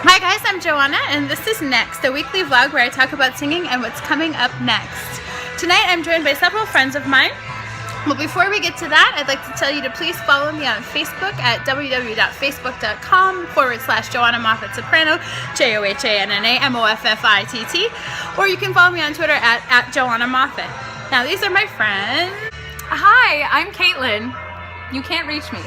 Hi guys, I'm Joanna and this is Next, a weekly vlog where I talk about singing and what's coming up next. Tonight I'm joined by several friends of mine. But before we get to that, I'd like to tell you to please follow me on Facebook at www.facebook.com/Joanna Moffett Soprano, JohannaMoffitt, or you can follow me on Twitter at Joanna Moffett. Now these are my friends. Hi, I'm Caitlin. You can't reach me.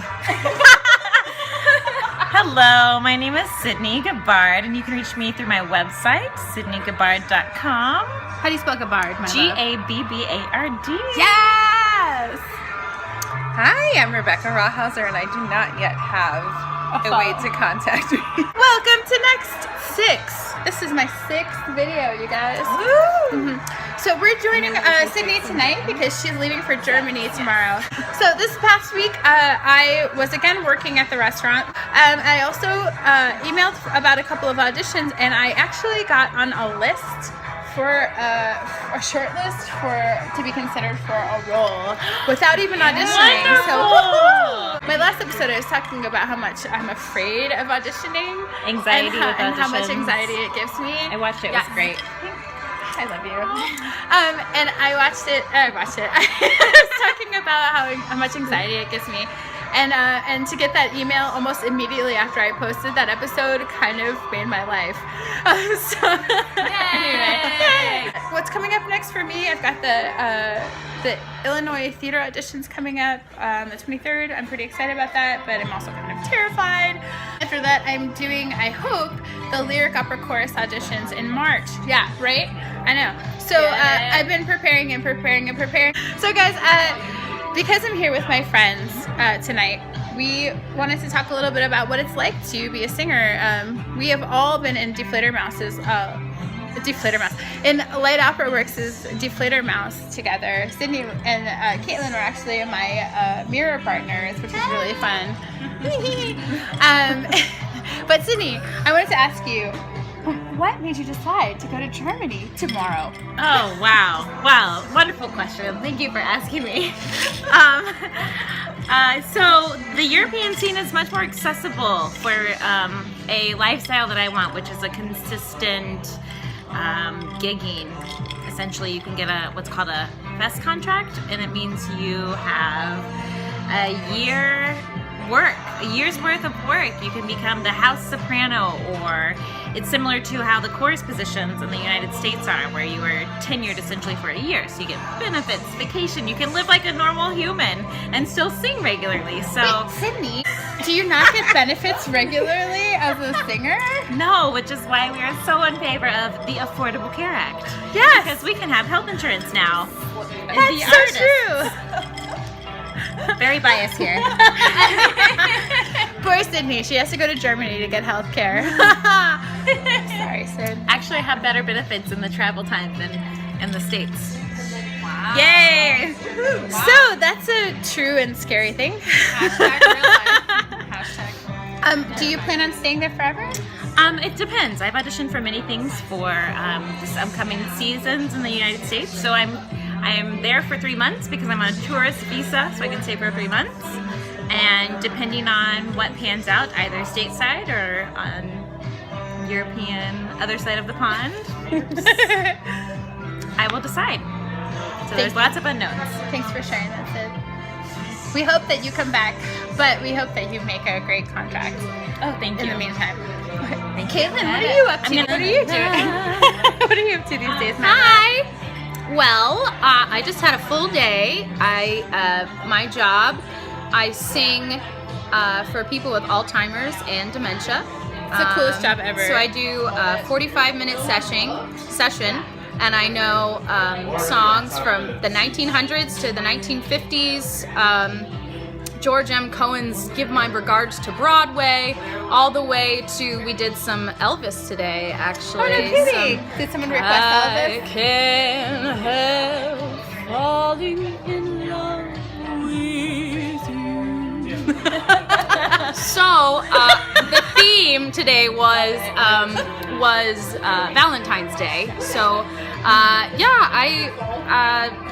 Hello, my name is Sydney Gabbard, and you can reach me through my website, sydneygabbard.com. How do you spell Gabbard, my love? Gabbard. Yes! Hi, I'm Rebecca Rawhauser, and I do not yet have a way to contact me. Welcome to Next 6. This is my 6th video, you guys. So we're joining Sydney tonight because she's leaving for Germany tomorrow. So this past week, I was again working at the restaurant. I also emailed about a couple of auditions, and I actually got on a list for a short list to be considered for a role without even auditioning. So my last episode I was talking about how much I'm afraid of auditioning, Anxiety with auditions. and how much anxiety it gives me. I watched it. It was great. I love you. And I watched it. I was talking about how much anxiety it gives me. And to get that email almost immediately after I posted that episode kind of made my life. Anyway, what's coming up next for me? I've got the Illinois theater auditions coming up on the 23rd. I'm pretty excited about that, but I'm also kind of terrified. After that, I'm doing, I hope, the lyric opera chorus auditions in March. Yeah, right? I know. So I've been preparing. So guys, because I'm here with my friends tonight, we wanted to talk a little bit about what it's like to be a singer. We have all been in Fledermaus, in Light Opera Works' Fledermaus together. Sydney and Caitlin were actually my mirror partners, which was really fun. But Sydney, I wanted to ask you, what made you decide to go to Germany tomorrow? Oh, wow. Well, wonderful question. Thank you for asking me. So the European scene is much more accessible for a lifestyle that I want, which is a consistent gigging. Essentially, you can get what's called a fest contract, and it means you have a year's worth of work. You can become the house soprano, or it's similar to how the chorus positions in the United States are, where you are tenured essentially for a year. So you get benefits, vacation, you can live like a normal human and still sing regularly. So wait, Sydney, do you not get benefits regularly as a singer? No, which is why we are so in favor of the Affordable Care Act. Yes! Because we can have health insurance now. That's so true! Very biased here. Poor Sydney, she has to go to Germany to get health care. Sorry, Sid. Actually, I have better benefits in the travel time than in the States. Wow. Yay! Wow. So that's a true and scary thing. Hashtag real life. Hashtag. Do you plan on staying there forever? It depends. I've auditioned for many things for this upcoming seasons in the United States. So I'm there for 3 months because I'm on a tourist visa, so I can stay for 3 months. And depending on what pans out, either stateside or on European other side of the pond, I will decide. So there's lots of unknowns. Thanks for sharing that, Sid. We hope that you come back, but we hope that you make a great contract. Oh, thank you. In the meantime. Thank Caitlin, you. what are you up to? What are you doing? What are you up to these days, Mama? Hi. Well, I just had a full day. My job, I sing for people with Alzheimer's and dementia. It's the coolest job ever. So I do a 45-minute session, and I know songs from the 1900s to the 1950s. George M. Cohen's Give My Regards to Broadway, all the way to, we did some Elvis today, actually. Oh, no kidding. Did someone request Elvis? I can't help falling in love with you. So the theme today was Valentine's Day. So I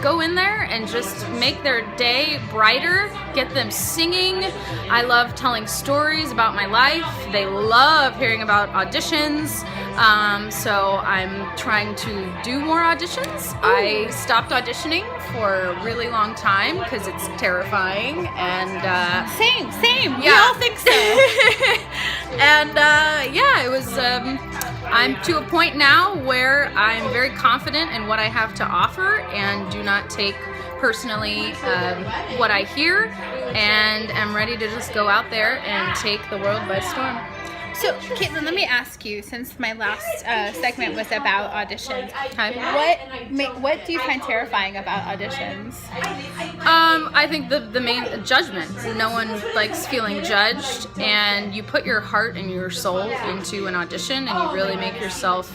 go in there and just make their day brighter, get them singing. I love telling stories about my life. They love hearing about auditions. So I'm trying to do more auditions. I stopped auditioning for a really long time because it's terrifying, and Same. We Yeah. all think so. and it was I'm to a point now where I'm very confident in what I have to offer and do not take personally what I hear, and am ready to just go out there and take the world by storm. So, Caitlin, let me ask you, since my last segment was about auditions, what do you find terrifying about auditions? I think the main judgment. No one likes feeling judged, and you put your heart and your soul into an audition, and you really make yourself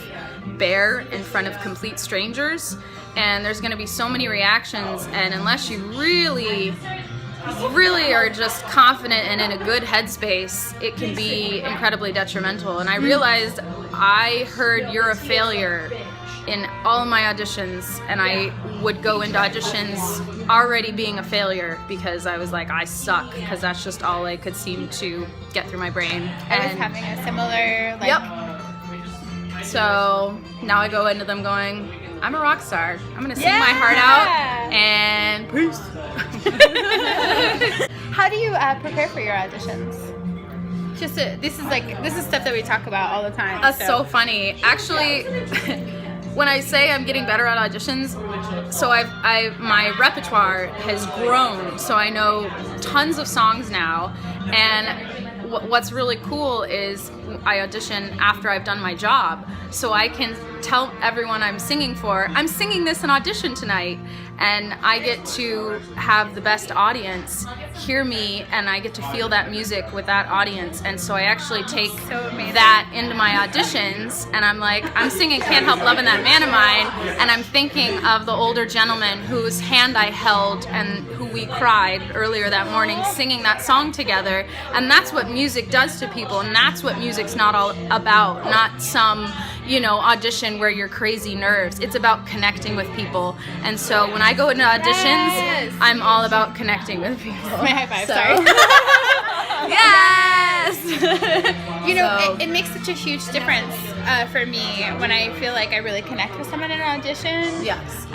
bare in front of complete strangers, and there's going to be so many reactions, and unless you really are just confident and in a good headspace, it can be incredibly detrimental. And I realized I heard "you're a failure" in all of my auditions, and I would go into auditions already being a failure because I was like, I suck, because that's just all I could seem to get through my brain. I was having a similar, Yep. So now I go into them going, I'm a rock star. I'm gonna sing my heart out, and peace. How do you prepare for your auditions? This is stuff that we talk about all the time. That's so funny. Actually, when I say I'm getting better at auditions, so my repertoire has grown. So I know tons of songs now, and what's really cool is I audition after I've done my job, so I can tell everyone I'm singing for, I'm singing this in audition tonight, and I get to have the best audience hear me, and I get to feel that music with that audience, and so I actually take that into my auditions, and I'm like, I'm singing Can't Help Loving That Man of Mine, and I'm thinking of the older gentleman whose hand I held and who we cried earlier that morning singing that song together. And that's what music does to people, and that's what music's not all about, not some audition where you're crazy nerves. It's about connecting with people. And so when I go into auditions, I'm all about connecting with people. My high five, sorry. Yes! It makes such a huge difference for me when I feel like I really connect with someone in an audition. Yes.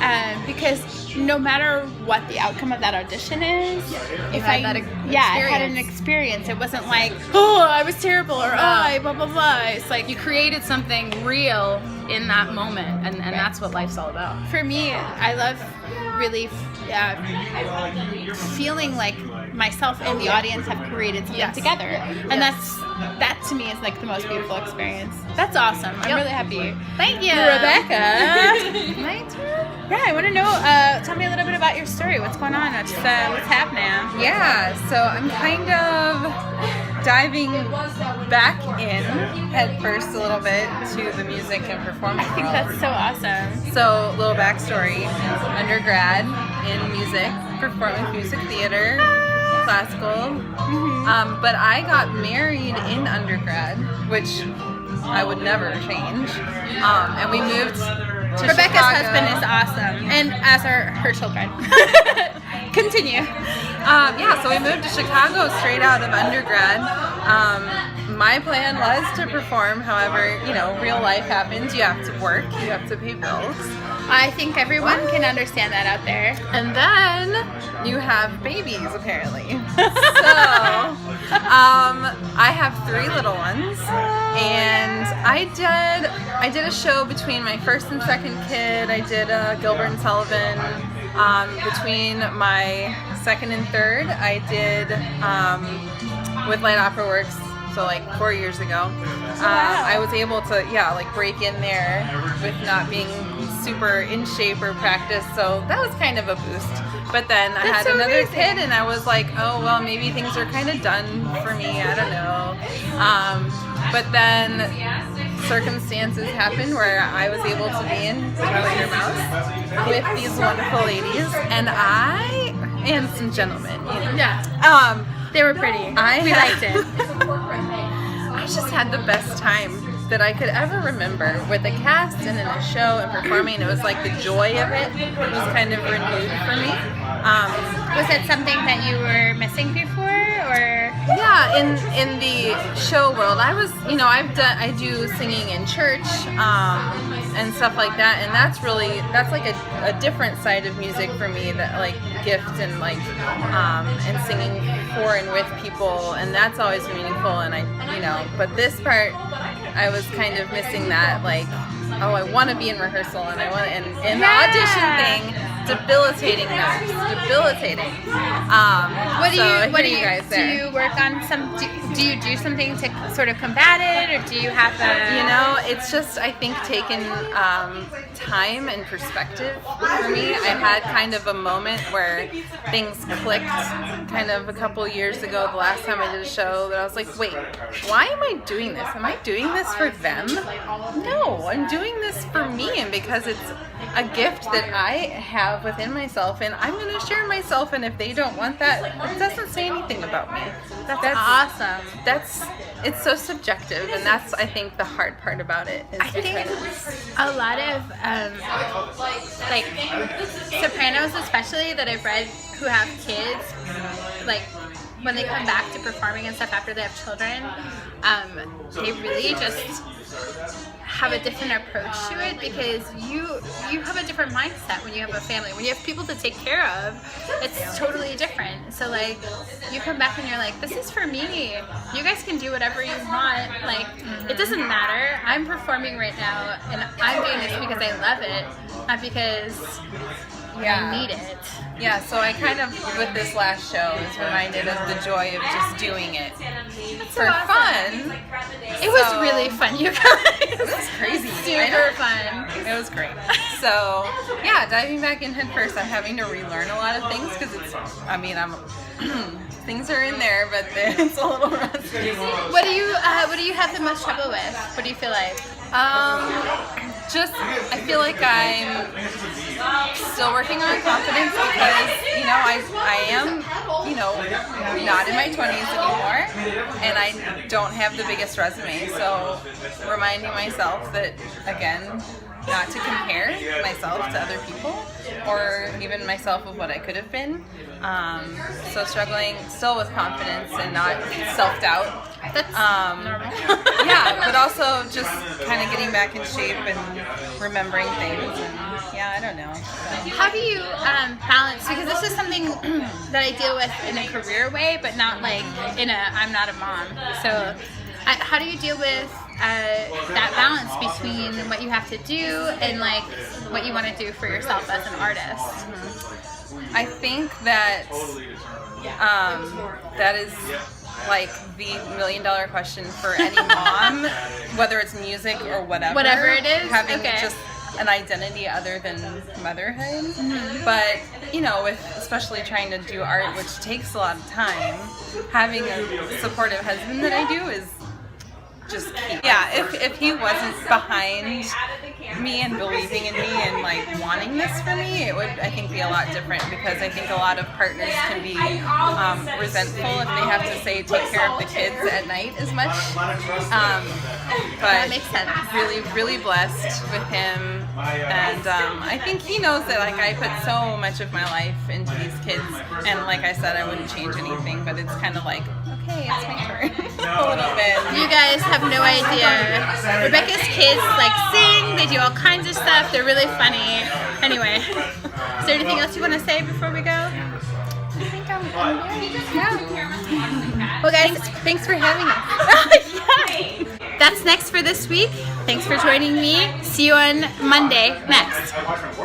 Because no matter what the outcome of that audition is, if I had an experience, it wasn't like, oh, I was terrible, or I blah blah blah. It's like you created something real in that moment, and that's what life's all about. For me, I love really feeling like myself and the audience have created something together, and that to me is like the most beautiful experience. That's awesome. I'm really happy. Thank you, Rebecca. My turn. Yeah, I want to know. Tell me a little bit about your story. What's going on? What's happening? Yeah, so I'm kind of diving back in head first a little bit to the music and performance. I think that's so awesome. So, little backstory: undergrad in music, performing music theater, classical. But I got married in undergrad, which I would never change. And we moved to Rebecca's Chicago. husband is awesome, and as are her children. Continue. So we moved to Chicago straight out of undergrad. My plan was to perform, however, real life happens. You have to work, you have to pay bills. I think everyone can understand that out there. And then you have babies, apparently. So, I have 3 little ones, and I did a show between my first and second kid. I did Gilbert and Sullivan. Between my second and third, I did with Light Opera Works. So like 4 years ago, I was able to break in there with not being super in shape or practice. So that was kind of a boost. But then I had another kid, and I was like, oh well, maybe things are kind of done for me. I don't know. But then circumstances happened where I was able to be in Fledermaus with these wonderful ladies and some gentlemen. Yeah. They were pretty. We liked it. I just had the best time that I could ever remember with the cast and in a show and performing. It was like the joy of it was kind of renewed for me. Was it something that you were missing before, or? Yeah, in the show world, I do singing in church and stuff like that, and that's like a different side of music for me, that like gift and like and singing for and with people, and that's always meaningful. And but this part, I was kind of missing that, like, oh, I want to be in rehearsal, and I want, and the audition thing. Debilitating nerves. Debilitating. What do you guys do? You work on do you do something to sort of combat it, or do you have a? It's just, I think, taken time and perspective for me. I had kind of a moment where things clicked kind of a couple years ago, the last time I did a show, that I was like, wait, why am I doing this? Am I doing this for them? No, I'm doing this for me, and because it's a gift that I have within myself, and I'm going to share myself, and if they don't want that, it doesn't say anything about me. That's awesome. It's so subjective, and that's, I think, the hard part about it. I think a lot of like sopranos, especially, that I've read who have kids, like when they come back to performing and stuff after they have children, they really just have a different approach to it, because you have a different mindset when you have a family. When you have people to take care of, it's totally different. So like, you come back and you're like, this is for me. You guys can do whatever you want. Like, it doesn't matter. I'm performing right now, and I'm doing this because I love it, not because I need it. Yeah, so I kind of, with this last show, was reminded of the joy of just doing it for fun. It was really fun, you guys. It was crazy. Super fun. It was great. So, yeah, diving back in head first, I'm having to relearn a lot of things, because things are in there, but it's a little rusty. What do you have the most trouble with? What do you feel like? I feel like I'm still working on confidence, because, I am, not in my 20s anymore, and I don't have the biggest resume, so reminding myself that, again, not to compare myself to other people, or even myself of what I could have been. So struggling still with confidence and not self-doubt. That's normal. Yeah, but also just kind of getting back in shape and remembering things. And, I don't know. So. How do you balance, because this is something that I deal with in a career way, but not like I'm not a mom. So how do you deal with that balance between what you have to do and like what you want to do for yourself as an artist? I think that that is like the $1 million question for any mom, whether it's music or whatever. Whatever it is, having just an identity other than motherhood. Mm-hmm. But with especially trying to do art, which takes a lot of time, having a supportive husband that I do is just key. Yeah, if he wasn't behind me and believing in me and like wanting this for me, it would, I think, be a lot different, because I think a lot of partners can be resentful if they have to say take care of the kids at night as much. But that makes sense. Really, really blessed with him, and I think he knows that like I put so much of my life into these kids, and like I said, I wouldn't change anything, but it's kind of like, okay, it's my turn. A little bit. You guys have no idea. Rebecca's kids like sing, they do all kinds of stuff, they're really funny. Anyway, is there anything else you want to say before we go? I think I'm yeah. Well guys, thanks for having us. Yeah. That's next for this week. Thanks for joining me. See you on Monday next.